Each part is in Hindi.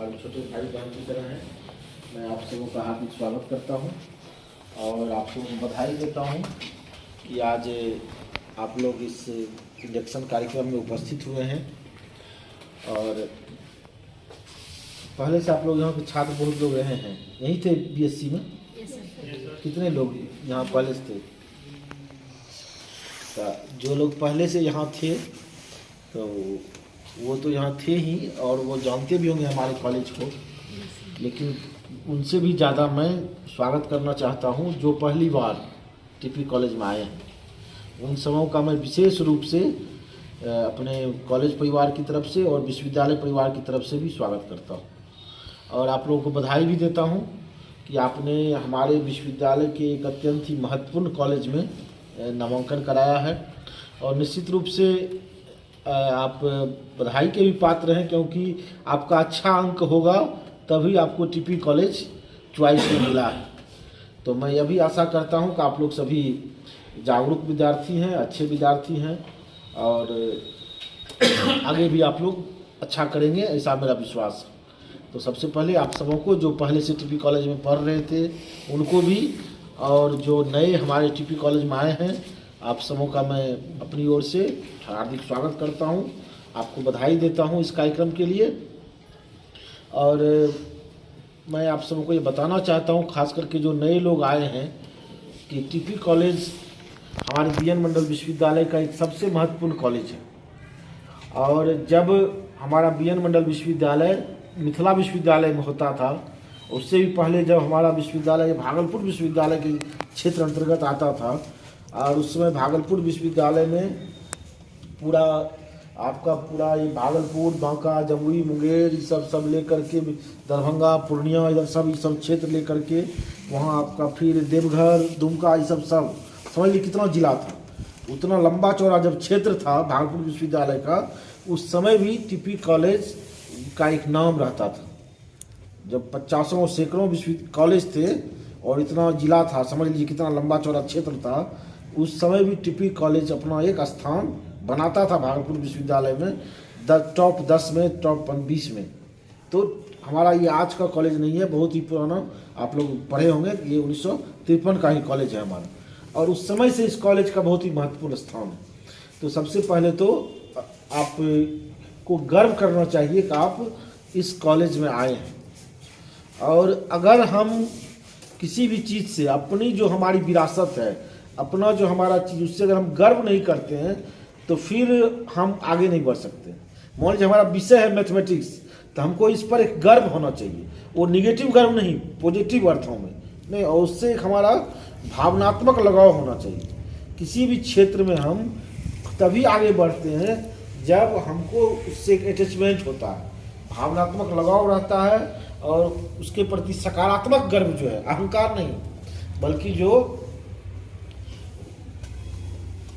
हमारे छोटे भाई बहन की तरह हैं। मैं आप सबों का हार्दिक स्वागत करता हूं और आप सबों को बधाई देता हूं कि आज आप लोग इस इंडक्शन कार्यक्रम में उपस्थित हुए हैं। और पहले से आप लोग यहाँ के छात्र बहुत लोग रहे हैं, यहीं थे बीएससी में? कितने लोग यहाँ पहले से थे? तो जो लोग पहले से यहाँ थे तो वो तो यहाँ थे ही और वो जानते भी होंगे हमारे कॉलेज को, लेकिन उनसे भी ज़्यादा मैं स्वागत करना चाहता हूँ जो पहली बार टीपी कॉलेज में आए हैं। उन सबों का मैं विशेष रूप से अपने कॉलेज परिवार की तरफ से और विश्वविद्यालय परिवार की तरफ से भी स्वागत करता हूँ और आप लोगों को बधाई भी देता हूँ कि आपने हमारे विश्वविद्यालय के एक अत्यंत ही महत्वपूर्ण कॉलेज में नामांकन कराया है। और निश्चित रूप से आप बधाई के भी पात्र हैं, क्योंकि आपका अच्छा अंक होगा तभी आपको टीपी कॉलेज चॉइस में मिला है। तो मैं यह भी आशा करता हूं कि आप लोग सभी जागरूक विद्यार्थी हैं, अच्छे विद्यार्थी हैं और आगे भी आप लोग अच्छा करेंगे, ऐसा मेरा विश्वास है। तो सबसे पहले आप सबों को जो पहले से टीपी कॉलेज में पढ़ रहे थे उनको भी, और जो नए हमारे टीपी कॉलेज में आए हैं आप सबों का मैं अपनी ओर से हार्दिक स्वागत करता हूं, आपको बधाई देता हूं इस कार्यक्रम के लिए। और मैं आप सबों को ये बताना चाहता हूं, खास करके जो नए लोग आए हैं, कि टीपी कॉलेज हमारे बीएन मंडल विश्वविद्यालय का एक सबसे महत्वपूर्ण कॉलेज है। और जब हमारा बीएन मंडल विश्वविद्यालय मिथिला विश्वविद्यालय में होता था, उससे भी पहले जब हमारा विश्वविद्यालय भागलपुर विश्वविद्यालय के क्षेत्र अंतर्गत आता था, और उस समय भागलपुर विश्वविद्यालय में पूरा ये भागलपुर, बांका, जमुई, मुंगेर ये सब लेकर के, दरभंगा, पूर्णिया, इधर सब क्षेत्र लेकर के वहाँ आपका फिर देवघर, दुमका, ये सब समझ लीजिए कितना जिला था। उतना लंबा चौड़ा जब क्षेत्र था भागलपुर विश्वविद्यालय का, उस समय भी टीपी कॉलेज का एक नाम रहता था। जब 50 सैकड़ों कॉलेज थे और इतना जिला था, समझ लीजिए कितना लंबा चौड़ा क्षेत्र था, उस समय भी टीपी कॉलेज अपना एक स्थान बनाता था भागलपुर विश्वविद्यालय में, टॉप 10 में, टॉप 20 में। तो हमारा ये आज का कॉलेज नहीं है, बहुत ही पुराना, आप लोग पढ़े होंगे, ये 1953 का ही कॉलेज है हमारा, और उस समय से इस कॉलेज का बहुत ही महत्वपूर्ण स्थान है। तो सबसे पहले तो आपको गर्व करना चाहिए कि आप इस कॉलेज में आए हैं। और अगर हम किसी भी चीज़ से, अपनी जो हमारी विरासत है, अपना जो हमारा चीज़, उससे अगर हम गर्व नहीं करते हैं तो फिर हम आगे नहीं बढ़ सकते। मान लीजिए हमारा विषय है मैथमेटिक्स, तो हमको इस पर एक गर्व होना चाहिए, वो निगेटिव गर्व नहीं, पॉजिटिव अर्थों में नहीं, और उससे एक हमारा भावनात्मक लगाव होना चाहिए। किसी भी क्षेत्र में हम तभी आगे बढ़ते हैं जब हमको उससे एक अटैचमेंट होता है, भावनात्मक लगाव रहता है, और उसके प्रति सकारात्मक गर्व जो है, अहंकार नहीं बल्कि जो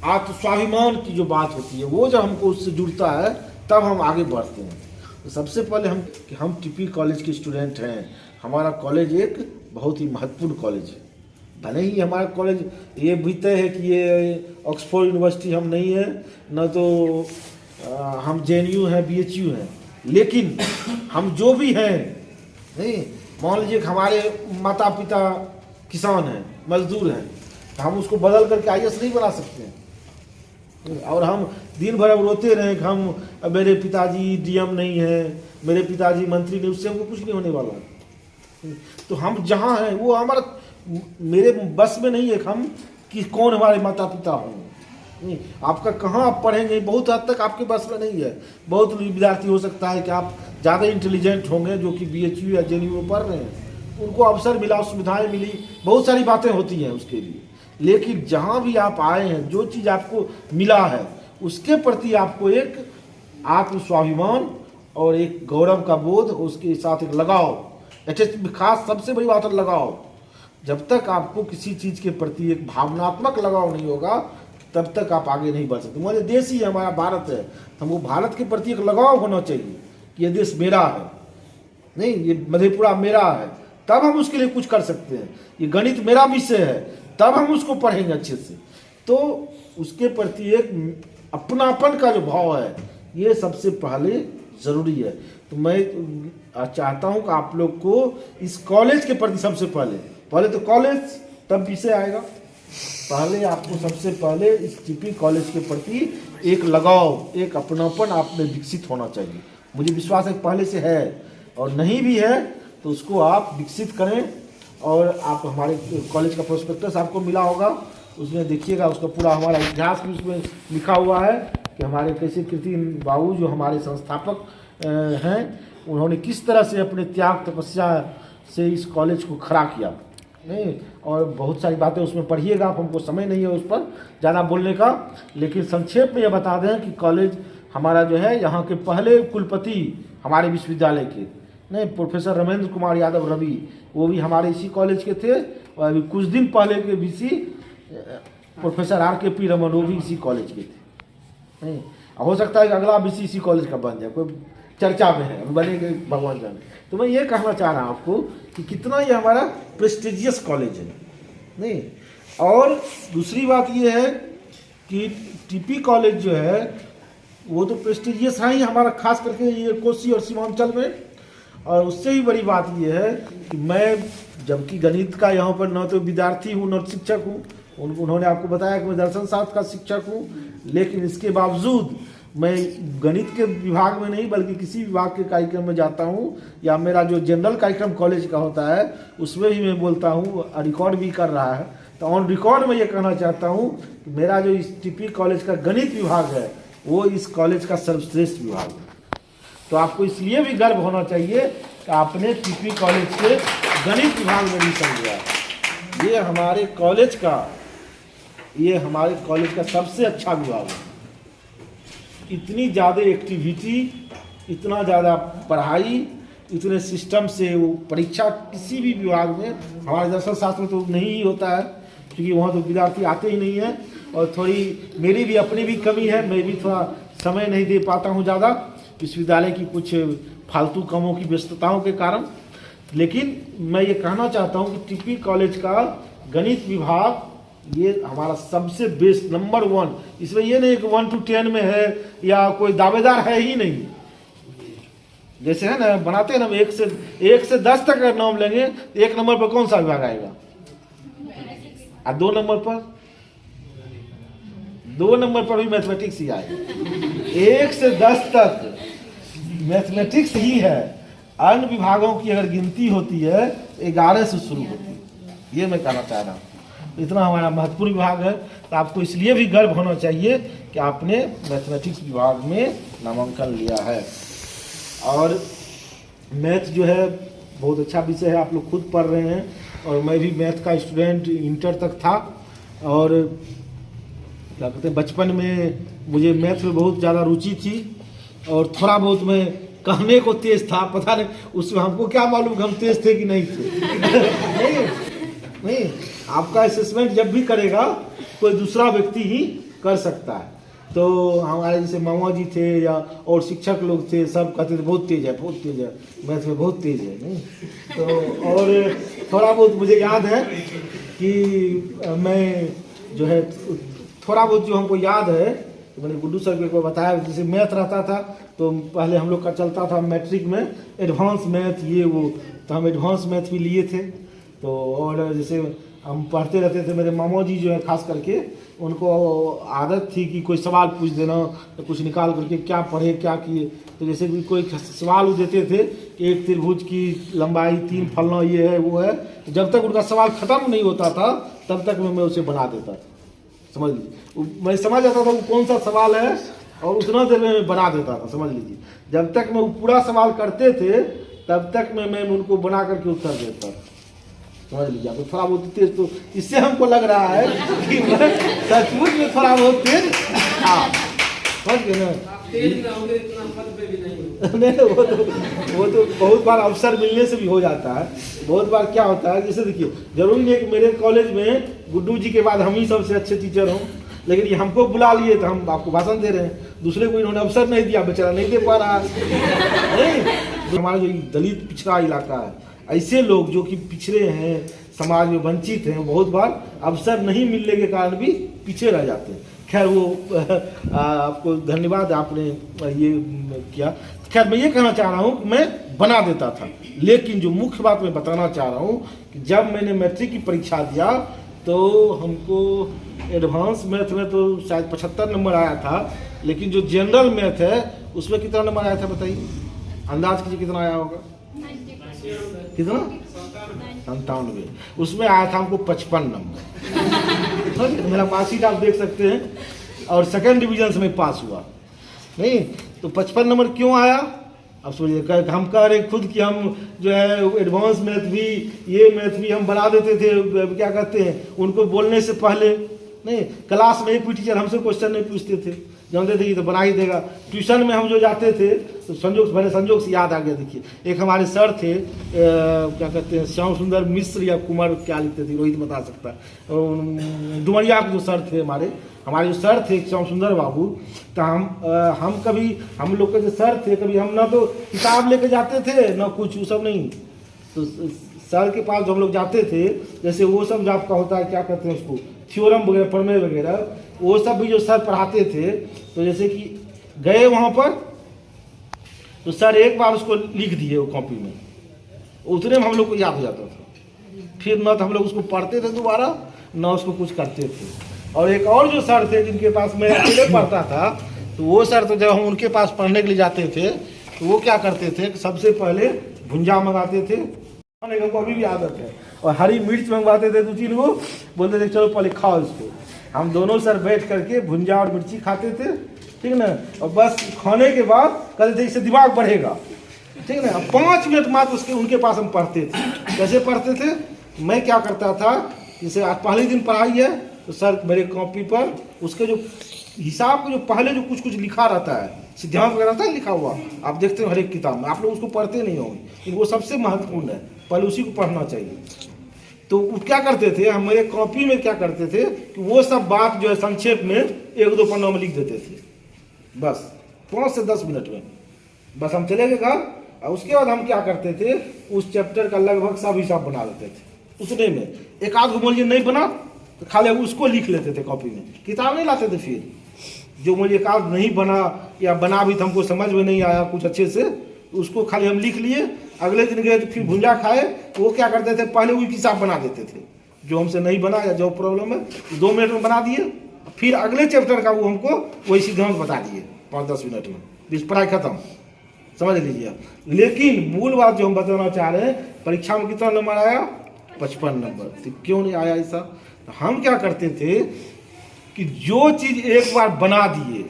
आत्मस्वाभिमान की जो बात होती है, वो जब हमको उससे जुड़ता है तब हम आगे बढ़ते हैं। तो सबसे पहले हम टीपी कॉलेज के स्टूडेंट हैं। हमारा कॉलेज एक बहुत ही महत्वपूर्ण कॉलेज है। भले ही हमारा कॉलेज ये भी तय है कि ये ऑक्सफोर्ड यूनिवर्सिटी हम नहीं है, न तो हम जेएनयू हैं, बीएचयू हैं, लेकिन हम जो भी हैं, नहीं, मान लीजिए हमारे माता पिता किसान हैं, मजदूर हैं, तो हम उसको बदल करके आईएएस नहीं बना सकते हैं। और हम दिन भर अब रोते रहें कि हम मेरे पिताजी डीएम नहीं हैं, मेरे पिताजी मंत्री नहीं, उससे हमको कुछ नहीं होने वाला है। तो हम जहाँ हैं वो हमारा, मेरे बस में नहीं है हम कि कौन हमारे माता पिता हों। आपका कहाँ आप पढ़ेंगे, बहुत हद तक आपके बस में नहीं है। बहुत विद्यार्थी हो सकता है कि आप ज़्यादा इंटेलिजेंट होंगे, जो कि बीएचयू या जेएनयू में पढ़ रहे हैं, उनको अवसर मिला, सुविधाएं मिली, बहुत सारी बातें होती हैं उसके लिए। लेकिन जहाँ भी आप आए हैं, जो चीज़ आपको मिला है, उसके प्रति आपको एक आत्मस्वाभिमान और एक गौरव का बोध, उसके साथ एक लगाव, खास सबसे बड़ी बात है लगाव। जब तक आपको किसी चीज़ के प्रति एक भावनात्मक लगाव नहीं होगा, तब तक आप आगे नहीं बढ़ सकते। हमारे देश ही हमारा भारत है, हमको भारत के प्रति एक लगाव होना चाहिए कि ये देश मेरा है, नहीं, ये मधेपुरा मेरा है, तब हम उसके लिए कुछ कर सकते हैं। ये गणित मेरा विषय है, तब हम उसको पढ़ेंगे अच्छे से। तो उसके प्रति एक अपनापन का जो भाव है, ये सबसे पहले ज़रूरी है। तो मैं चाहता हूं कि आप लोग को इस कॉलेज के प्रति सबसे पहले तो कॉलेज, तब विषय आएगा। पहले आपको सबसे पहले इस टीपी कॉलेज के प्रति एक लगाव, एक अपनापन आप में विकसित होना चाहिए। मुझे विश्वास है पहले से है, और नहीं भी है तो उसको आप विकसित करें। और आप हमारे कॉलेज का प्रोस्पेक्टस आपको मिला होगा, उसमें देखिएगा, उसका पूरा हमारा इतिहास भी उसमें लिखा हुआ है कि हमारे कैसे कीर्ति बाबू जो हमारे संस्थापक हैं, उन्होंने किस तरह से अपने त्याग तपस्या से इस कॉलेज को खड़ा किया। नहीं, और बहुत सारी बातें उसमें पढ़िएगा आप, हमको समय नहीं है उस पर ज़्यादा बोलने का, लेकिन संक्षेप में यह बता दें कि कॉलेज हमारा जो है, यहाँ के पहले कुलपति हमारे विश्वविद्यालय के नहीं, प्रोफेसर रमेंद्र कुमार यादव रवि, वो भी हमारे इसी कॉलेज के थे। और अभी कुछ दिन पहले के बीसी प्रोफेसर RKP रमन, वो भी इसी कॉलेज के थे। नहीं, हो सकता है कि अगला बीसी इसी कॉलेज का बन जाए, कोई चर्चा में है, बनेंगे भगवान जाने। तो मैं ये कहना चाह रहा हूँ आपको कि कितना ये हमारा प्रेस्टिजियस कॉलेज है। नहीं, और दूसरी बात ये है कि टीपी कॉलेज जो है वो तो प्रेस्टिजियस है ही हमारा, खास करके ये कोसी और सीमांचल में। और उससे ही बड़ी बात ये है कि मैं, जबकि गणित का यहाँ पर न तो विद्यार्थी हूँ न शिक्षक हूँ, उन्होंने आपको बताया कि मैं दर्शन शास्त्र का शिक्षक हूँ, लेकिन इसके बावजूद मैं गणित के विभाग में नहीं बल्कि किसी विभाग के कार्यक्रम में जाता हूँ, या मेरा जो जनरल कार्यक्रम कॉलेज का होता है उसमें भी मैं बोलता हूँ, रिकॉर्ड भी कर रहा है। तो ऑन रिकॉर्ड में ये कहना चाहता हूँ कि मेरा जो इस टीपी कॉलेज का गणित विभाग है वो इस कॉलेज का सर्वश्रेष्ठ विभाग है। तो आपको इसलिए भी गर्व होना चाहिए कि आपने टीपी कॉलेज के गणित विभाग में एडमिशन लिया। ये हमारे कॉलेज का सबसे अच्छा विभाग है। इतनी ज़्यादा एक्टिविटी, इतना ज़्यादा पढ़ाई, इतने सिस्टम से वो परीक्षा किसी भी विभाग में, हमारे दर्शन शास्त्र में तो नहीं ही होता है, क्योंकि वहाँ तो विद्यार्थी आते ही नहीं है। और थोड़ी मेरी भी अपनी भी कमी है, मैं भी थोड़ा समय नहीं दे पाता हूँ ज़्यादा, विश्वविद्यालय की कुछ फालतू कामों की व्यस्तताओं के कारण। लेकिन मैं ये कहना चाहता हूँ कि टीपी कॉलेज का गणित विभाग ये हमारा सबसे बेस्ट, नंबर 1। इसमें ये नहीं कि 1 to 10 में है या कोई दावेदार है ही नहीं। जैसे है ना, बनाते हैं ना, 1 से 10 तक अगर नाम लेंगे तो 1 नंबर पर कौन सा विभाग आएगा, और 2 नंबर पर भी मैथमेटिक्स ही आएगा। 1 से 10 तक मैथमेटिक्स ही है। अन्य विभागों की अगर गिनती होती है 11 से शुरू होती है। ये मैं कहना चाह रहा हूँ, इतना हमारा महत्वपूर्ण विभाग है। तो आपको इसलिए भी गर्व होना चाहिए कि आपने मैथमेटिक्स विभाग में नामांकन लिया है। और मैथ जो है बहुत अच्छा विषय है, आप लोग खुद पढ़ रहे हैं, और मैं भी मैथ का स्टूडेंट इंटर तक था। और क्या कहते हैं, बचपन में मुझे मैथ में बहुत ज़्यादा रुचि थी, और थोड़ा बहुत मैं कहने को तेज था, पता नहीं उसमें हमको क्या मालूम कि हम तेज थे कि नहीं थे। नहीं, आपका असेसमेंट जब भी करेगा कोई दूसरा व्यक्ति ही कर सकता है। तो हमारे जैसे मामा जी थे या और शिक्षक लोग थे, सब कहते थे बहुत तेज है मैथ में, बहुत तेज है। नहीं तो, और थोड़ा बहुत मुझे याद है कि मैं जो है, थोड़ा बहुत जो हमको याद है, तो मैंने गुड्डू सर को बताया, जैसे मैथ रहता था तो पहले हम लोग का चलता था मैट्रिक में एडवांस मैथ, ये वो, तो हम एडवांस मैथ भी लिए थे। तो और जैसे हम पढ़ते रहते थे, मेरे मामा जी जो है खास करके, उनको आदत थी कि कोई सवाल पूछ देना, तो कुछ निकाल करके क्या पढ़े क्या किए। तो जैसे भी कोई सवाल देते थे कि एक त्रिभुज की लंबाई 3 फलना ये है वो है, तो जब तक उनका सवाल ख़त्म नहीं होता था तब तक मैं उसे बना देता था। समझ लीजिए, मैं समझ आता था वो कौन सा सवाल है, और उतना देर में मैं बना देता था। समझ लीजिए, जब तक मैं वो पूरा सवाल करते थे तब तक मैं उनको बना करके उत्तर देता था। समझ लीजिए, तो थोड़ा बहुत तेज, तो इससे हमको लग रहा है कि मैं सचमुच में थोड़ा बहुत तेज। हाँ, समझ गए ना, नहीं वो तो बहुत बार अवसर मिलने से भी हो जाता है। बहुत बार क्या होता है, जैसे देखिए, जरूरी नहीं कि मेरे कॉलेज में गुड्डू जी के बाद हम ही सबसे अच्छे टीचर हों, लेकिन ये हमको बुला लिए तो हम आपको भाषण दे रहे हैं, दूसरे को इन्होंने अवसर नहीं दिया, बेचारा नहीं दे पा रहा है। नहीं, हमारा जो दलित पिछड़ा इलाका है, ऐसे लोग जो कि पिछड़े हैं, समाज में वंचित हैं, बहुत बार अवसर नहीं मिलने के कारण भी पीछे रह जाते हैं। खैर वो आपको धन्यवाद, आपने ये किया। खैर मैं ये कहना चाह रहा हूँ मैं बना देता था, लेकिन जो मुख्य बात मैं बताना चाह रहा हूँ कि जब मैंने मैट्रिक की परीक्षा दिया तो हमको एडवांस मैथ में तो शायद 75 नंबर आया था, लेकिन जो जनरल मैथ है उसमें कितना नंबर आया था बताइए, अंदाज कीजिए कितना आया होगा, कितना 97, उसमें आया था हमको 55 नंबर। मेरा मार्कशीट आप देख सकते हैं, और सेकंड डिवीजन से मैं पास हुआ नहीं, तो 55 नंबर क्यों आया अब सोचिए। हम कह रहे खुद कि हम जो है एडवांस मैथ भी, ये मैथ भी हम बना देते थे, क्या कहते हैं उनको बोलने से पहले नहीं, क्लास में एक भी टीचर हमसे क्वेश्चन नहीं पूछते थे, जानते थे ये तो बना ही देगा। ट्यूशन में हम जो जाते थे तो संजोग से याद आ गया, देखिए एक हमारे सर थे क्या कहते हैं श्याम सुंदर मिश्र या कुमार क्या लिखते थे, रोहित बता सकता है, डुमरिया के जो सर थे हमारे जो सर थे श्याम सुंदर बाबू, तो हम कभी हम लोग के जो सर थे कभी हम ना तो किताब लेके जाते थे ना कुछ वो सब नहीं, तो सर के पास जो हम लोग जाते थे जैसे वो सब जो आपका होता है क्या कहते हैं उसको थ्योरम वगैरह प्रमेय वगैरह वो सब भी जो सर पढ़ाते थे, तो जैसे कि गए वहाँ पर तो सर एक बार उसको लिख दिए वो कॉपी में, उतने में हम लोग को याद हो जाता था, फिर ना तो हम लोग उसको पढ़ते थे दोबारा ना उसको कुछ करते थे। और एक और जो सर थे जिनके पास मैं अकेले पढ़ता था, तो वो सर तो जब हम उनके पास पढ़ने के लिए जाते थे तो वो क्या करते थे सबसे पहले भुंजा मंगाते थे, को अभी भी आदत है, और हरी मिर्च मंगवाते थे 2-3 को, बोलते थे चलो पहले खाओ इसको। हम दोनों सर बैठ करके भुंजा और मिर्ची खाते थे, ठीक ना, और बस खाने के बाद कहते थे इससे दिमाग बढ़ेगा, ठीक ना। 5 मिनट मात्र उसके उनके पास हम पढ़ते थे। कैसे पढ़ते थे, मैं क्या करता था, जैसे आज पहले दिन पढ़ाई है तो सर मेरे कॉपी पर उसके जो हिसाब का जो पहले जो कुछ लिखा रहता है, सिद्धांत वगैरह रहता है लिखा हुआ, आप देखते हो हर एक किताब में, आप लोग उसको पढ़ते नहीं होंगे, लेकिन वो सबसे महत्वपूर्ण है, पहले उसी को पढ़ना चाहिए। तो वो क्या करते थे, हम मेरे कॉपी में क्या करते थे कि वो सब बात जो है संक्षेप में 1-2 पन्नों में लिख देते थे, बस 5 से 10 मिनट में, बस हम चले गए घर। और उसके बाद हम क्या करते थे, उस चैप्टर का लगभग सब हिसाब बना लेते थे उतने में। एक आध को बोलिए नहीं बना तो खाली उसको लिख लेते थे कॉपी में, किताब नहीं लाते थे। फिर जो मुझे एक आध नहीं बना या बना भी तो हमको समझ में नहीं आया कुछ अच्छे से, उसको खाली हम लिख लिए। अगले दिन गए तो फिर भुंजा खाए, तो वो क्या करते थे पहले वही हिसाब बना देते थे, जो हमसे नहीं बना या जो प्रॉब्लम है 2 मिनट में बना दिए, फिर अगले चैप्टर का वो हमको वही सिद्धांत बता दिए 5-10 मिनट में, इस पढ़ाई खत्म, समझ लीजिए। लेकिन मूल बात जो हम बताना चाह रहे हैं, परीक्षा में कितना नंबर आया, 55 नंबर। तो क्यों नहीं आया ऐसा, तो हम क्या करते थे कि जो चीज़ एक बार बना दिए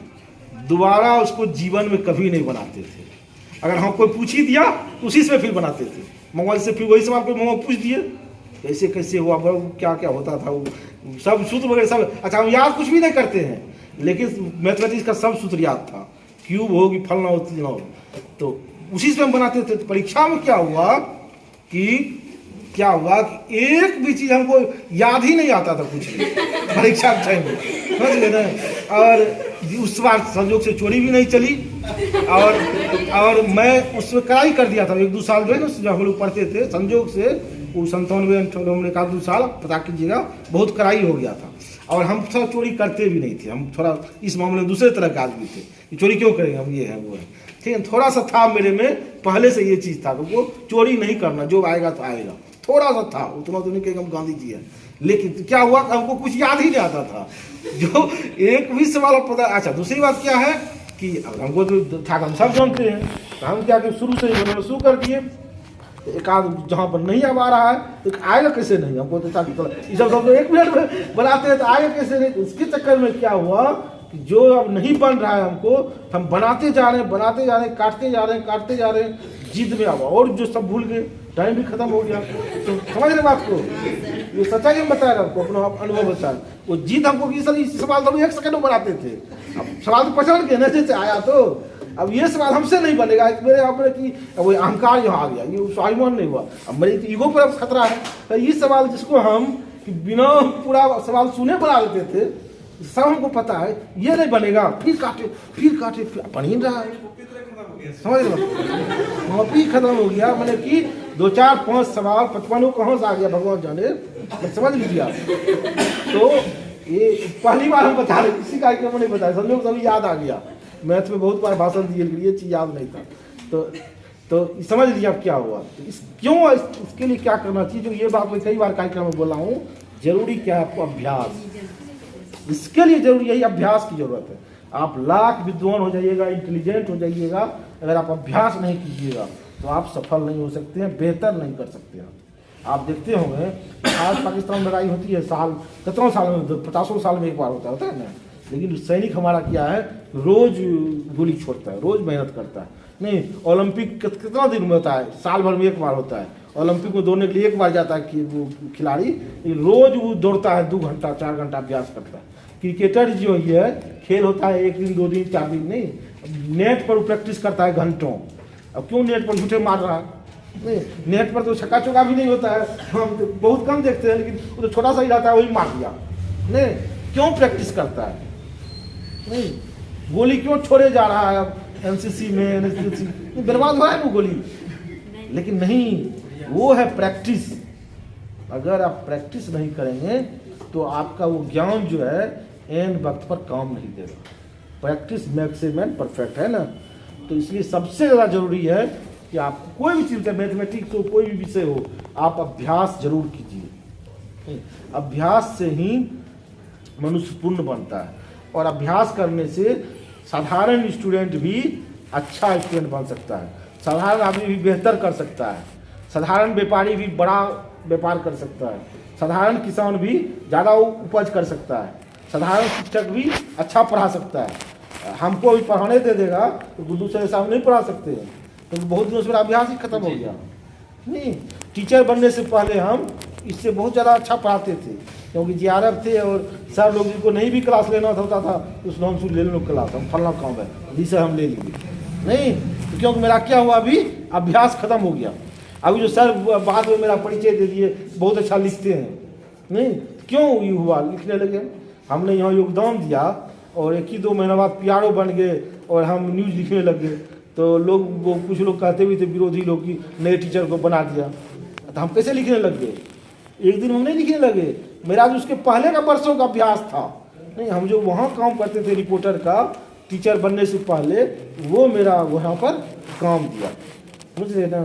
दोबारा उसको जीवन में कभी नहीं बनाते थे। अगर हम कोई पूछ ही दिया तो उसी से फिर बनाते थे, मोबाइल से फिर वही सवाल कोई मोबाइल पूछ दिए कैसे कैसे हुआ, क्या क्या होता था, वो सब सूत्र वगैरह सब। अच्छा हम याद कुछ भी नहीं करते हैं, लेकिन मैथमेटिक्स का सब सूत्र याद था, क्यूब हो कि फलना हो ना हो, तो उसी से हम बनाते थे। तो परीक्षा में क्या हुआ कि एक भी चीज़ हमको याद ही नहीं आता था कुछ भी परीक्षा के टाइम में, समझ गए ना। और उस बार संजोग से चोरी भी नहीं चली, और मैं उसमें कड़ाई कर दिया था 1-2 साल जो है ना, जब हम लोग पढ़ते थे संजोग से वो 97 का 2 साल पता कीजिएगा, बहुत कड़ाई हो गया था। और हम थोड़ा चोरी करते भी नहीं थे, हम थोड़ा इस मामले में दूसरे तरह के आदमी थे कि चोरी क्यों करेंगे हम, ये है वो है, ठीक है। थोड़ा सा था मेरे में पहले से ये चीज़ था, वो चोरी नहीं करना, जो आएगा तो आएगा, थोड़ा सा था, उतना तो नहीं कहेंगे हम गांधी जी हैं। लेकिन क्या हुआ, हमको कुछ याद ही नहीं आता था, जो एक भी सवाल पता। अच्छा दूसरी बात क्या है कि हमको तो था हम सब जानते हैं, तो हम क्या कि शुरू से ही बनाना शुरू कर दिए। एक आध जहाँ पर नहीं अब आ रहा है तो आएगा कैसे नहीं, हमको तो था कि सब 1 मिनट में बनाते हैं तो आएगा कैसे नहीं। तो उसके चक्कर में क्या हुआ कि जो अब नहीं बन रहा है हमको, हम बनाते जा रहे हैं, काटते जा रहे हैं, जिद में अब और जो सब भूल गए, टाइम भी खत्म हो गया। तो समझ रहे बात को, ये सच्चाई हम बताया आपको, अपना अनुभव बताया। वो जिद हमको कि सर इस सवाल तो 1 सेकंड में बनाते थे, अब सवाल तो पहचान के नजर से आया, तो अब ये सवाल हमसे नहीं बनेगा, मेरे आप की वो अहंकार यहाँ आ गया, ये स्वाभिमान नहीं हुआ, अब मेरे ईगो पर अब खतरा है। तो ये सवाल जिसको हम बिना पूरा सवाल सुने बना देते थे, सब हमको पता है ये नहीं बनेगा, फिर काटे बन ही रहा है, समझ लो कॉपी खत्म हो गया। मैंने कि 2-4-5 सवाल 55 कहाँ से आ गया भगवान जाने, समझ लीजिए आप। तो ये पहली बार हम बता रहे, किसी कार्यक्रम में नहीं बताया, सब लोग सभी याद आ गया। मैथ में बहुत बार भाषण दिए, ये चीज़ याद नहीं था, तो समझ लीजिए अब क्या हुआ। तो इसके लिए क्या करना चाहिए, जो ये बात मैं कई बार कार्यक्रम में बोला हूँ, जरूरी क्या है आपको अभ्यास। इसके लिए जरूरी यही अभ्यास की जरूरत है। आप लाख विद्वान हो जाइएगा, इंटेलिजेंट हो जाइएगा, अगर आप अभ्यास नहीं कीजिएगा तो आप सफल नहीं हो सकते हैं, बेहतर नहीं कर सकते हैं। आप देखते होंगे आज पाकिस्तान में लड़ाई होती है, साल कितनों साल में, 50 साल में एक बार होता है ना, लेकिन सैनिक हमारा क्या है, रोज गोली छोड़ता है, रोज मेहनत करता है। नहीं, ओलंपिक कितना दिन में होता है, साल भर में एक बार होता है। ओलंपिक में दौड़ने के लिए एक बार जाता है कि वो खिलाड़ी, रोज वो दौड़ता है, 2 घंटा 4 घंटा अभ्यास करता है। क्रिकेटर जो है, खेल होता है 1 दिन 2 दिन 4 दिन नहीं, नेट पर वो प्रैक्टिस करता है घंटों। अब क्यों नेट पर झूठे मार रहा है? नहीं, नेट पर तो छक्का चौका भी नहीं होता है, हम तो बहुत कम देखते हैं, लेकिन वो तो छोटा सा ही रहता है, वही मार दिया। नहीं, क्यों प्रैक्टिस करता है? नहीं, गोली क्यों छोड़े जा रहा है एनसीसी में, एनसीसी बर्बाद हो रहा है वो गोली। लेकिन नहीं, वो है प्रैक्टिस। अगर आप प्रैक्टिस नहीं करेंगे तो आपका वो ज्ञान जो है एन वक्त पर काम नहीं देगा। Practice makes a man perfect, है ना। तो इसलिए सबसे ज़्यादा जरूरी है कि आप कोई भी चीज़, मैथमेटिक्स हो, कोई भी विषय हो, आप अभ्यास जरूर कीजिए। अभ्यास से ही मनुष्य पूर्ण बनता है, और अभ्यास करने से साधारण स्टूडेंट भी अच्छा स्टूडेंट बन सकता है, साधारण आदमी भी बेहतर कर सकता है, साधारण व्यापारी भी बड़ा व्यापार कर सकता है, साधारण किसान भी ज़्यादा उपज कर सकता है, साधारण शिक्षक भी अच्छा पढ़ा सकता है। हमको भी पढ़ाने दे देगा तो गुड्डू सर साहब नहीं पढ़ा सकते हैं, तो बहुत दिनों से मेरा अभ्यास ही खत्म हो गया। नहीं, टीचर बनने से पहले हम इससे बहुत ज़्यादा अच्छा पढ़ाते थे, क्योंकि JRF थे और सब लोग जिनको नहीं भी क्लास लेना होता था उसमें हम ले लो क्लास, हम फलना काम है जिसे हम ले लिए। नहीं, तो क्योंकि मेरा क्या हुआ, अभी अभ्यास खत्म हो गया। अभी जो सर बाद में मेरा परिचय दे दिए, बहुत अच्छा लिखते हैं। नहीं, क्यों ये हुआ, लिखने लगे, हमने यहाँ योगदान दिया और 1 ही 2 महीना बाद PRO बन गए और हम न्यूज़ लिखने लग गए। तो लोग, वो कुछ लोग कहते भी थे, विरोधी लोग, कि नए टीचर को बना दिया, तो हम कैसे लिखने लग गए? एक दिन हम नहीं लिखने लगे, मेरा जो उसके पहले का वर्षों का अभ्यास था। नहीं, हम जो वहाँ काम करते थे रिपोर्टर का, टीचर बनने से पहले, वो मेरा वहाँ पर काम दिया, समझ रहे ना।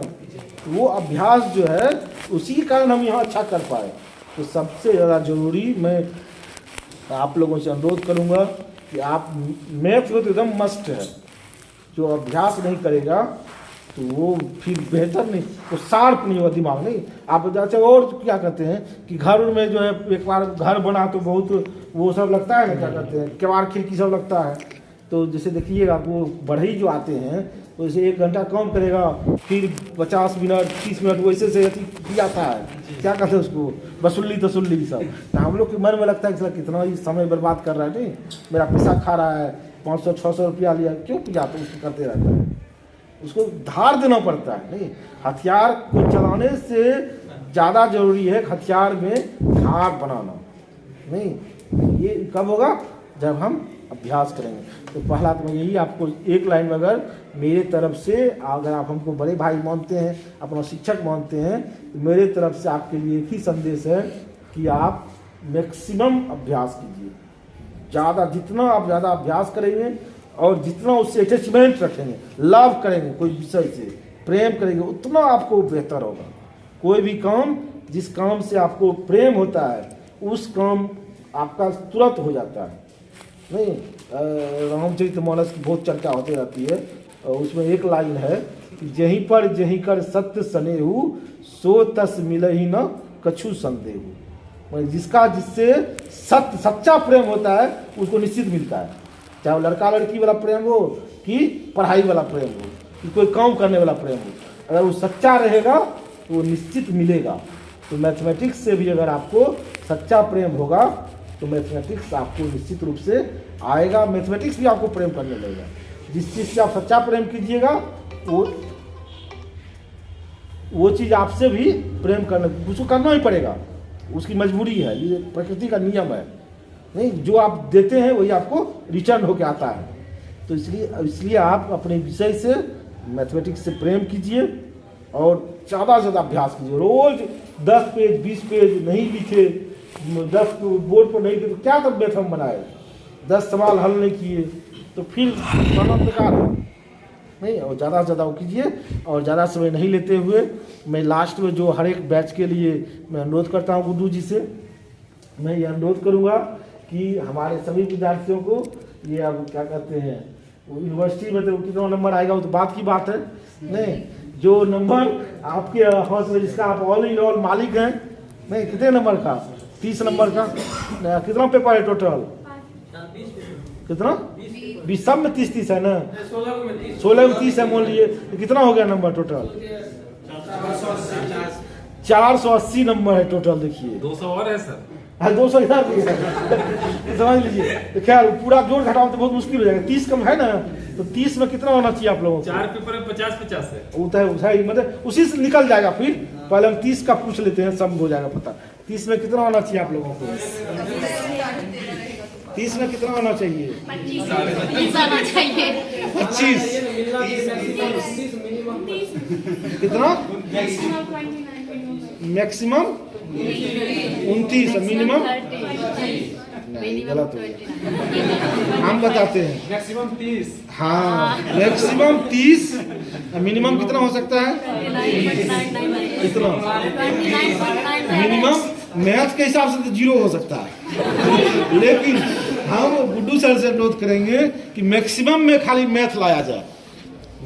वो अभ्यास जो है, उसी के कारण हम यहाँ अच्छा कर पाए। तो सबसे ज़्यादा ज़रूरी मैं आप लोगों से अनुरोध करूँगा कि आप मैथ तो एकदम मस्ट है। जो अभ्यास नहीं करेगा तो वो फिर बेहतर नहीं, वो शार्प नहीं होगा दिमाग। नहीं, आप जैसे और क्या कहते हैं कि घर में जो है, एक बार घर बना तो बहुत वो सब लगता है ना, क्या कहते हैं, किवाड़ खिड़की सब लगता है। तो जैसे देखिएगा वो बढ़ई जो आते हैं, तो जैसे 1 घंटा काम करेगा, फिर 50 मिनट 30 मिनट वैसे से अति आता है, क्या कहते हैं उसको, वसूली तसुल्ली सब। तो हम लोग के मन में लगता है कि कितना ही समय बर्बाद कर रहा है, नहीं मेरा पैसा खा रहा है, 500-600 रुपया लिया, क्यों पिया, तो उसको करते रहता है, उसको धार देना पड़ता है। नहीं, हथियार को चलाने से ज़्यादा जरूरी है हथियार में धार बनाना। नहीं, ये कब होगा, जब हम अभ्यास करेंगे। तो पहला तो मैं यही आपको एक लाइन में, अगर मेरे तरफ से, अगर आप हमको बड़े भाई मानते हैं, अपना शिक्षक मानते हैं, तो मेरे तरफ से आपके लिए एक ही संदेश है कि आप मैक्सिमम अभ्यास कीजिए। ज़्यादा, जितना आप ज़्यादा अभ्यास करेंगे और जितना उससे अटैचमेंट रखेंगे, लव करेंगे, कोई विषय से प्रेम करेंगे, उतना आपको बेहतर होगा। कोई भी काम, जिस काम से आपको प्रेम होता है, उस काम आपका तुरंत हो जाता है। नहीं, रामचरितमानस की बहुत चर्चा होती रहती है, उसमें एक लाइन है कि जहीं पर जहीं कर सत्य सनेहु, सो तस मिलहि न कछु संदेहु। जिसका, जिससे सत्य, सच्चा प्रेम होता है, उसको निश्चित मिलता है। चाहे वो लड़का लड़की वाला प्रेम हो कि पढ़ाई वाला प्रेम हो कि कोई काम करने वाला प्रेम हो, अगर वो सच्चा रहेगा तो वो निश्चित मिलेगा। तो मैथमेटिक्स से भी अगर आपको सच्चा प्रेम होगा तो मैथमेटिक्स आपको निश्चित रूप से आएगा, मैथमेटिक्स भी आपको प्रेम करने लगेगा। जिस चीज़ से आप सच्चा प्रेम कीजिएगा, वो चीज़ आपसे भी प्रेम करने, उसको करना ही पड़ेगा, उसकी मजबूरी है, ये प्रकृति का नियम है। नहीं, जो आप देते हैं वही आपको रिटर्न होके आता है। तो इसलिए आप अपने विषय से, मैथमेटिक्स से प्रेम कीजिए और ज़्यादा से ज़्यादा अभ्यास कीजिए। रोज 10 पेज 20 पेज नहीं लिखे, 10 बोर्ड पर नहीं किए तो क्या तब मैथ हम बनाए, 10 सवाल हल नहीं किए तो फिर मानव बेकार है। नहीं, और ज़्यादा से ज़्यादा वो कीजिए। और ज़्यादा समय नहीं लेते हुए मैं लास्ट में जो हर एक बैच के लिए मैं अनुरोध करता हूँ गुड्डू जी से, मैं ये अनुरोध करूँगा कि हमारे सभी विद्यार्थियों को ये अब क्या कहते हैं यूनिवर्सिटी में तो कितना नंबर आएगा वो तो बात की बात है, नहीं जो नंबर आपके हाउस में जिसका आप ऑल इन ऑल मालिक हैं, नहीं कितने नंबर का 30 नंबर का कितना पेपर है टोटल, कितना 20 सब में 30 है ना, 16 में 30 है मान लिए तो कितना हो गया नंबर टोटल 480 नंबर है टोटल। देखिए 200 और है सर, 200 इधर समझ लीजिए। तो खैर पूरा जोड़ घटाओ तो बहुत मुश्किल हो जाएगा, 30 कम है ना, तो 30 में कितना होना चाहिए आप लोगों को? 4 पेपर में 50-50 है, वो है मतलब उसी से निकल जाएगा। फिर पहले हम 30 का पूछ लेते हैं, सब हो जाएगा पता। 30 में कितना होना चाहिए आप लोगों को? 30 में कितना होना चाहिए? 25 कितना मैक्सिमम 29 मिनिमम नहीं, गलत हो गया। हम बताते हैं मैक्सिमम 30। हाँ मैक्सिमम 30, मिनिमम कितना हो सकता है? कितना मिनिमम मैथ के हिसाब से तो 0 हो सकता है, लेकिन हम गुड्डू सर से अनुरोध करेंगे कि मैक्सिमम में खाली मैथ लाया जाए।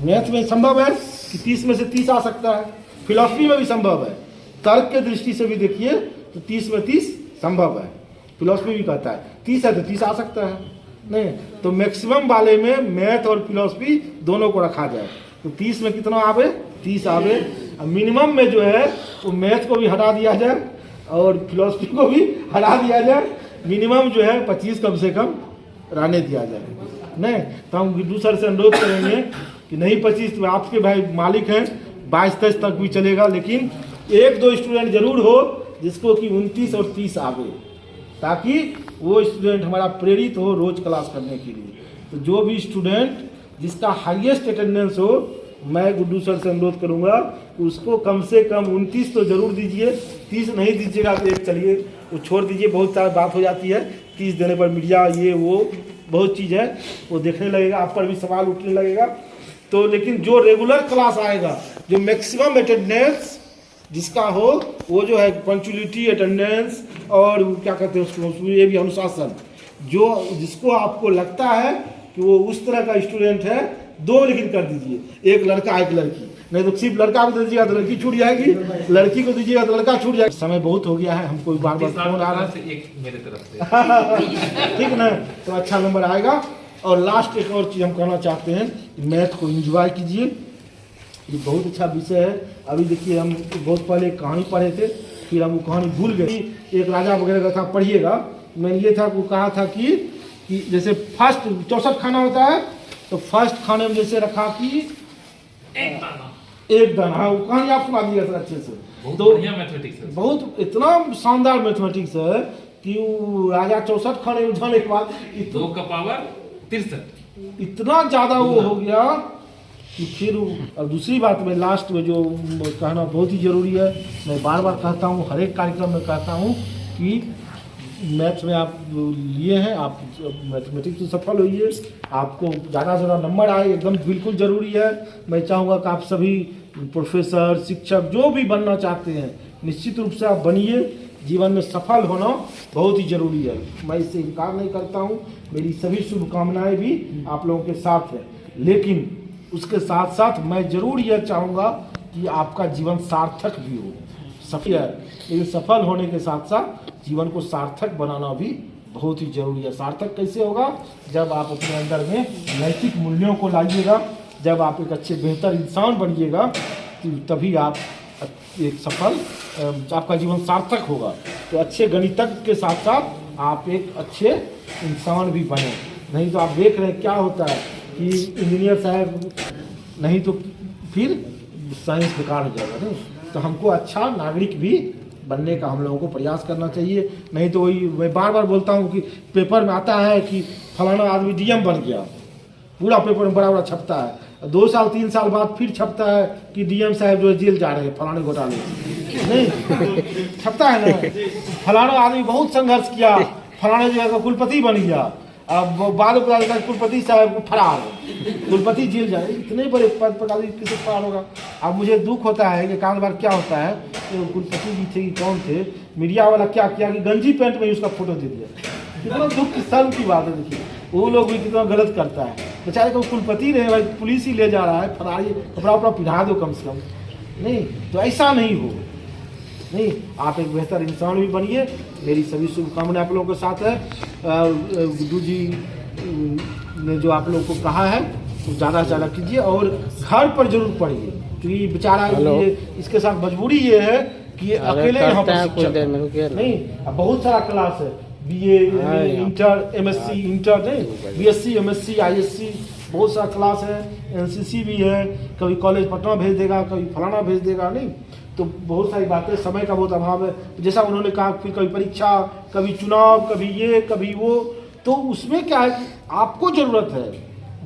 मैथ में संभव है कि 30 में से 30 आ सकता है, फिलॉसफी में भी संभव है, तर्क के दृष्टि से भी देखिए तो 30 में 30 संभव है, फिलॉसफी भी कहता है 30 है तो 30 आ सकता है। नहीं तो मैक्सिमम वाले में मैथ और फिलॉसफी दोनों को रखा जाए, तो 30 में कितना आवे? 30 आवे। मिनिमम में जो है वो मैथ को भी हटा दिया जाए और फिलॉसफी को भी हटा दिया जाए, मिनिमम जो है 25 कम से कम रहने दिया जाए। नहीं तो हम गुड्डू सर से अनुरोध करेंगे कि नहीं 25 तो आपके भाई मालिक हैं, 22-23 तक भी चलेगा, लेकिन 1-2 स्टूडेंट जरूर हो जिसको कि 29 और 30 आवे, ताकि वो स्टूडेंट हमारा प्रेरित हो रोज क्लास करने के लिए। तो जो भी स्टूडेंट जिसका हाईएस्ट अटेंडेंस हो, मैं गुड्डू सर से अनुरोध करूंगा उसको कम से कम 29 तो जरूर दीजिए। 30 नहीं दीजिएगा तो एक चलिए वो छोड़ दीजिए, बहुत सारी बात हो जाती है 30 देने पर मीडिया ये वो बहुत चीज़ है वो देखने लगेगा, आप पर भी सवाल उठने लगेगा। तो लेकिन जो रेगुलर क्लास आएगा, जो मैक्सिमम अटेंडेंस जिसका हो, वो जो है पंक्चुअलिटी, अटेंडेंस और क्या कहते हैं उसको, ये भी अनुशासन, जो जिसको आपको लगता है कि वो उस तरह का स्टूडेंट है, 2 लेकिन कर दीजिए, एक लड़का एक लड़की, नहीं तो सिर्फ लड़का को दे दीजिएगा तो लड़की छूट जाएगी, लड़की को दीजिएगा तो लड़का छूट जाएगा। समय बहुत हो गया है, हमको बार बार फोन आ रहा है, एक मेरे तरफ से ठीक ना, तो अच्छा नंबर आएगा। और लास्ट एक और चीज़ हम कहना चाहते हैं, मैथ को एंजॉय कीजिए, ये बहुत अच्छा विषय है। अभी देखिए हम बहुत पहले एक कहानी पढ़े थे, फिर हम वो कहानी भूल गए। एक राजा वगैरह का था, पढ़िएगा। मैंने ये था वो कहा था कि जैसे फर्स्ट 64 खाना होता है, तो फर्स्ट खाने में जैसे रखा कि एक दाना, हाँ वो कहानी आप सुना दिया अच्छे से। तो मैथमेटिक्स है, बहुत इतना शानदार मैथमेटिक्स है कि वो राजा 64 खाने में जाने के बाद 2 का पावर 63 इतना ज़्यादा वो हो गया कि फिर। और दूसरी बात में लास्ट में जो कहना बहुत ही ज़रूरी है, मैं बार बार कहता हूँ, हर एक कार्यक्रम में कहता हूँ कि मैथ्स में आप लिए हैं, आप मैथमेटिक्स में सफल होइए, आपको ज़्यादा से ज़्यादा नंबर आए, एकदम बिल्कुल ज़रूरी है। मैं चाहूँगा कि आप सभी प्रोफेसर, शिक्षक जो भी बनना चाहते हैं, निश्चित रूप से आप बनिए, जीवन में सफल होना बहुत ही ज़रूरी है। मैं इससे इनकार नहीं करता हूँ, मेरी सभी शुभकामनाएं भी आप लोगों के साथ है, लेकिन उसके साथ साथ मैं ज़रूर यह चाहूँगा कि आपका जीवन सार्थक भी हो। सफल है, लेकिन सफल होने के साथ साथ जीवन को सार्थक बनाना भी बहुत ही जरूरी है। सार्थक कैसे होगा? जब आप अपने अंदर में नैतिक मूल्यों को लाइएगा, जब आप एक अच्छे बेहतर इंसान बनिएगा, तभी आप एक सफल, आपका जीवन सार्थक होगा। तो अच्छे गणितज्ञ के साथ साथ आप एक अच्छे इंसान भी बने। नहीं तो आप देख रहे हैं क्या होता है कि इंजीनियर साहब, नहीं तो फिर साइंस बेकार हो जाएगा। नहीं तो हमको अच्छा नागरिक भी बनने का हम लोगों को प्रयास करना चाहिए। नहीं तो वही मैं बार बार बोलता हूँ कि पेपर में आता है कि फलाना आदमी डीएम बन गया, पूरा पेपर में बड़ा बड़ा छपता है, 2 साल 3 साल बाद फिर छपता है कि डीएम साहब जो है जेल जा रहे हैं फलाने घोटाले। नहीं छपता है ना, फलाना आदमी बहुत संघर्ष किया, फलाने जगह का कुलपति बन गया, अब वो बाद में पता चला कुलपति साहब को फरार है, कुलपति जेल जाए, इतने बड़े पद पर आदमी किसे फरार होगा। अब मुझे दुख होता है कि कान बार क्या होता है कि कुलपति जी थे कि कौन थे, मीडिया वाला क्या किया कि गंजी पैंट में ही उसका फोटो दे दिया। कितना दुख की शर्म की बात है। देखिए वो लोग भी कितना गलत करता है, बेचारे को कुलपति रहे भाई, पुलिस ही ले जा रहा है, फरारी कपड़ा उपड़ा पिढ़ा दो कम से कम। नहीं तो ऐसा नहीं हो, नहीं आप एक बेहतर इंसान भी बनिए। मेरी सभी शुभकामनाएं आप लोगों के साथ है। गुड्डू जी ने जो आप लोगों को कहा है वो ज़्यादा से ज़्यादा कीजिए और घर पर जरूर पढ़िए, क्योंकि बेचारा इसके साथ मजबूरी ये है कि अकेले यहाँ पर शिक्षक नहीं, अब बहुत सारा क्लास है, BA इंटर MSc इंटर नहीं, BSc MSc ISc बहुत सारा क्लास है, NCC भी है, कभी कॉलेज पटना भेज देगा, कभी फलाना भेज देगा, नहीं तो बहुत सारी बातें, समय का बहुत अभाव है। जैसा उन्होंने कहा फिर कभी परीक्षा, कभी चुनाव, कभी ये कभी वो, तो उसमें क्या है आपको ज़रूरत है,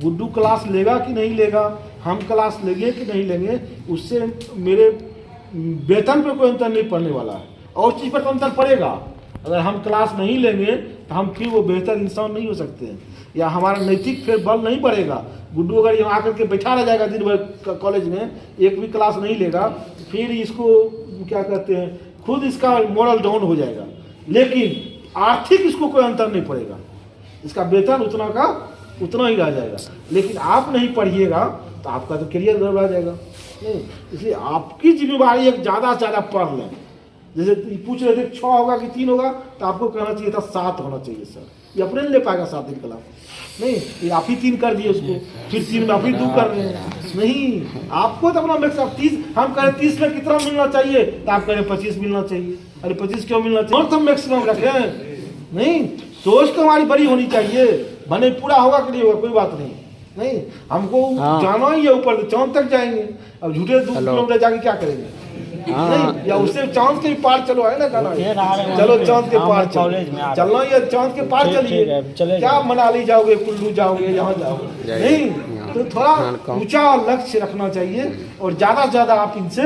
गुड्डू क्लास लेगा कि नहीं लेगा, हम क्लास लेंगे कि नहीं लेंगे, उससे मेरे वेतन पर कोई अंतर नहीं पड़ने वाला है, और चीज़ पर तो अंतर पड़ेगा। अगर हम क्लास नहीं लेंगे तो हम फिर वो बेहतर इंसान नहीं हो सकते हैं, या हमारा नैतिक फिर बल नहीं बढ़ेगा। गुड्डू अगर यहाँ आकर के बैठा रह जाएगा दिन भर कॉलेज में, एक भी क्लास नहीं लेगा, फिर इसको क्या कहते हैं, खुद इसका मोरल डाउन हो जाएगा, लेकिन आर्थिक इसको कोई अंतर नहीं पड़ेगा, इसका वेतन उतना का उतना ही रह जाएगा। लेकिन आप नहीं पढ़िएगा तो आपका तो करियर गड़बड़ा जाएगा। नहीं, इसलिए आपकी जिम्मेवारी है ज़्यादा से ज़्यादा पढ़ लें। जैसे पूछ रहे थे 6 होगा कि 3 होगा, तो आपको कहना चाहिए था 7 होना चाहिए सर, ये अपने नहीं ले पाएगा 7 दिन क्लास, नहीं ये आप ही 3 कर दिए उसको, फिर 3 में आप ही 2 कर रहे हैं। नहीं, आपको तो अपना मैक्स 30, हम कह रहे 30 में कितना मिलना चाहिए, तो आप कह रहे 25 मिलना चाहिए। अरे 25 क्यों मिलना चाहिए, और तो मैक्सिमम रखें। नहीं, सोच तो हमारी बड़ी होनी चाहिए, भले पूरा होगा कि नहीं होगा कोई बात नहीं, नहीं हमको जाना ही है ऊपर, तो चांद तक जाएंगे। अब झूठे 2 किलोमीटर जाके क्या करेंगे, नहीं या उससे चांद के पार चलो, है ना गाना, चलो चांद के पार चलना ही है, चांद के पार चलिए, क्या मनाली जाओगे, कुल्लू जाओगे, यहाँ जाओगे, नहीं तो थोड़ा ऊंचा लक्ष्य रखना चाहिए। और ज़्यादा से ज़्यादा आप इनसे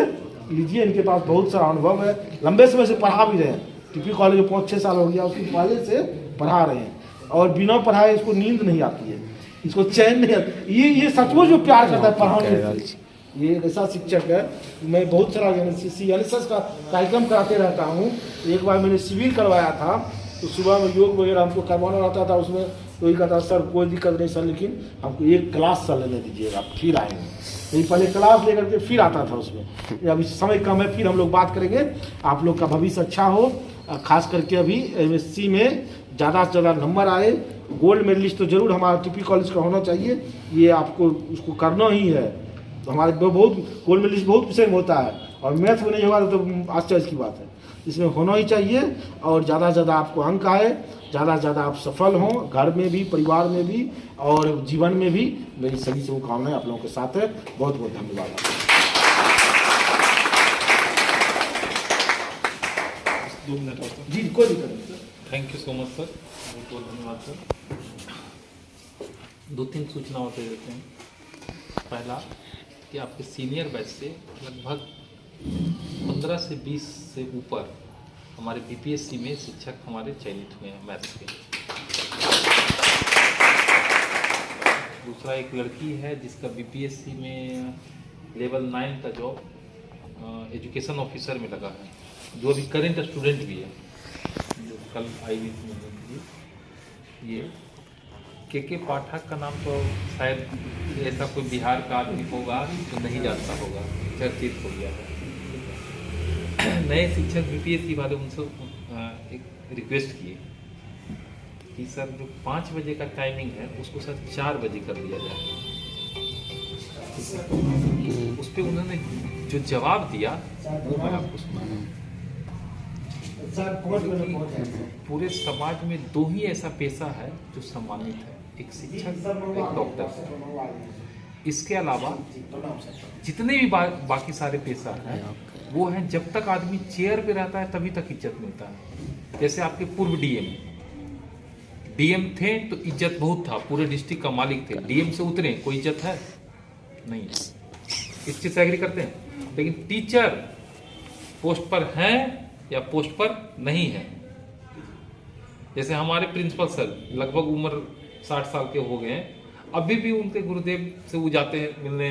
लीजिए, इनके पास बहुत सारा अनुभव है, लंबे समय से पढ़ा भी रहे हैं, टीपी कॉलेज में 5-6 साल हो गया, उसकी पहले से पढ़ा रहे हैं, और बिना पढ़ाए इसको नींद नहीं आती है, इसको चैन नहीं आती। ये सचमुच जो प्यार करता है पढ़ाने से, ये एक ऐसा शिक्षक है। मैं बहुत सारा NSS का कार्यक्रम कराते रहता हूँ। एक बार मैंने शिविर करवाया था, तो सुबह में योग वगैरह हमको करवाना रहता था, उसमें तो ये कहता सर कोई दिक्कत नहीं सर, लेकिन हमको एक क्लास सर लेने दीजिएगा, फिर आएंगे। नहीं पहले क्लास लेकर के फिर आता था उसमें। अभी समय कम है, फिर हम लोग बात करेंगे। आप लोग का भविष्य अच्छा हो, खास करके अभी MSc में ज़्यादा से ज़्यादा नंबर आए, गोल्ड मेडलिस्ट तो जरूर हमारा टीपी कॉलेज का होना चाहिए, ये आपको उसको करना ही है। तो हमारे बहुत गोल्ड मेडलिस्ट बहुत विषय में होता है, और मैथ में नहीं होगा तो आश्चर्य की बात है, इसमें होना ही चाहिए। और ज़्यादा से ज़्यादा आपको अंक आए, ज़्यादा से ज़्यादा आप सफल हों, घर में भी, परिवार में भी, और जीवन में भी। मेरी सभी शुभकामनाएं आप लोगों के साथ है। बहुत बहुत धन्यवाद। जी कोई दिक्कत नहीं sir. Thank you so much sir, बहुत बहुत धन्यवाद सर। 2-3 सूचनाओं दे देते हैं। पहला कि आपके सीनियर बैच से लगभग 15 से 20 से ऊपर हमारे BPSC में शिक्षक हमारे चयनित हुए हैं मैथ्स के। दूसरा एक लड़की है जिसका BPSC में लेवल 9 का जॉब एजुकेशन ऑफिसर में लगा है, जो अभी करेंट स्टूडेंट भी है, जो कल आई हुई थी। ये के पाठक का नाम तो शायद ऐसा कोई बिहार का आदमी होगा तो नहीं जानता होगा, चर्चित हो गया है। नए शिक्षक BPSC वाले उनसे एक रिक्वेस्ट किए कि सर जो 5 बजे का टाइमिंग है उसको सर 4 बजे कर दिया जाए। उस पर उन्होंने जो जवाब दिया वो मैं आपको सुना। पूरे समाज में 2 ही ऐसा पेशा है जो सम्मानित है, एक शिक्षक, एक डॉक्टर। इसके अलावा जितने भी बाकी सारे पेशा हैं वो हैं, जब तक आदमी चेयर पे रहता है तभी तक इज्जत मिलता है। जैसे आपके पूर्व DM थे तो इज्जत बहुत था, पूरे डिस्ट्रिक्ट का मालिक थे। DM से उतरे कोई इज्जत है नहीं, इस चीज से एग्री करते हैं। लेकिन टीचर पोस्ट पर हैं या पोस्ट पर नहीं है। जैसे हमारे प्रिंसिपल सर लगभग उम्र 60 साल के हो गए हैं, अभी भी उनके गुरुदेव से वो जाते हैं मिलने,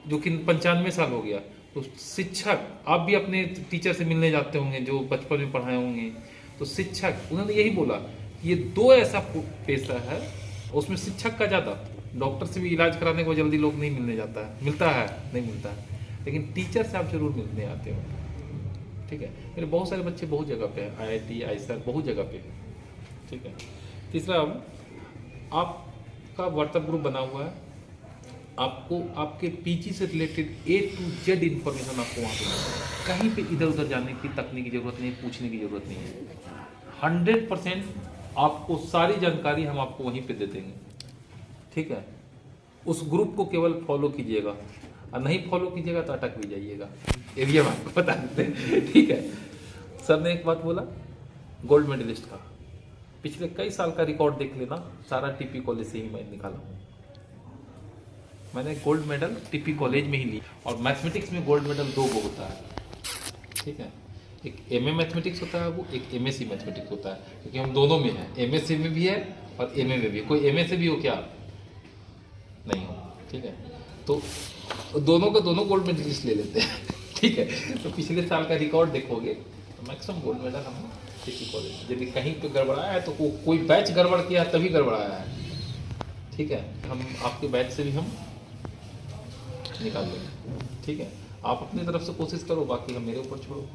जो कि 95 साल हो गया। तो शिक्षक, आप भी अपने टीचर से मिलने जाते होंगे जो बचपन में पढ़ाए होंगे, तो शिक्षक उन्होंने यही बोला कि ये दो ऐसा पेशा है, उसमें शिक्षक का ज़्यादा, डॉक्टर से भी इलाज कराने को जल्दी लोग नहीं मिलने जाता है, मिलता है नहीं मिलता है, लेकिन टीचर से आप जरूर मिलने आते हो। ठीक है, मेरे बहुत सारे बच्चे बहुत जगह पे हैं, IIT आईसर बहुत जगह पे हैं। ठीक है, तीसरा आपका व्हाट्सएप ग्रुप बना हुआ है, आपको आपके पीजी से related A to Z information आपको वहाँ पे मिलेगा, कहीं पे इधर उधर जाने की तकने की जरूरत नहीं, पूछने की जरूरत नहीं है। 100% आपको सारी जानकारी हम आपको वहीं पे दे देंगे। ठीक है, उस ग्रुप को केवल फॉलो कीजिएगा, और नहीं फॉलो कीजिएगा तो अटक भी जाइएगा, ये भी हम आपको बता देते हैं। ठीक है, सर ने एक बात बोला गोल्ड मेडलिस्ट का, पिछले कई साल का रिकॉर्ड देख लेना, सारा टीपी कॉलेज से ही मैं निकाला हूँ। मैंने गोल्ड मेडल टीपी कॉलेज में ही ली, और मैथमेटिक्स में गोल्ड मेडल 2 गो होता है। ठीक है, एक MA मैथमेटिक्स होता है, वो एक MSc मैथमेटिक्स होता है, क्योंकि हम दोनों में हैं, MSc में भी है और MA में भी है। कोई MA से भी हो क्या? नहीं हो। ठीक है, तो दोनों का दोनों गोल्ड मेडलिस्ट ले लेते हैं। ठीक है, तो पिछले साल का रिकॉर्ड देखोगे तो मैक्सिमम गोल्ड मेडल हम टीपी कॉलेज, यदि कहीं पे गड़बड़ाया है तो कोई बैच गड़बड़ किया है तभी गड़बड़ाया है। ठीक है, हम आपके बैच से भी हम निकाल लेंगे। ठीक है, आप अपनी तरफ से कोशिश करो, बाकी हम मेरे ऊपर छोड़ो।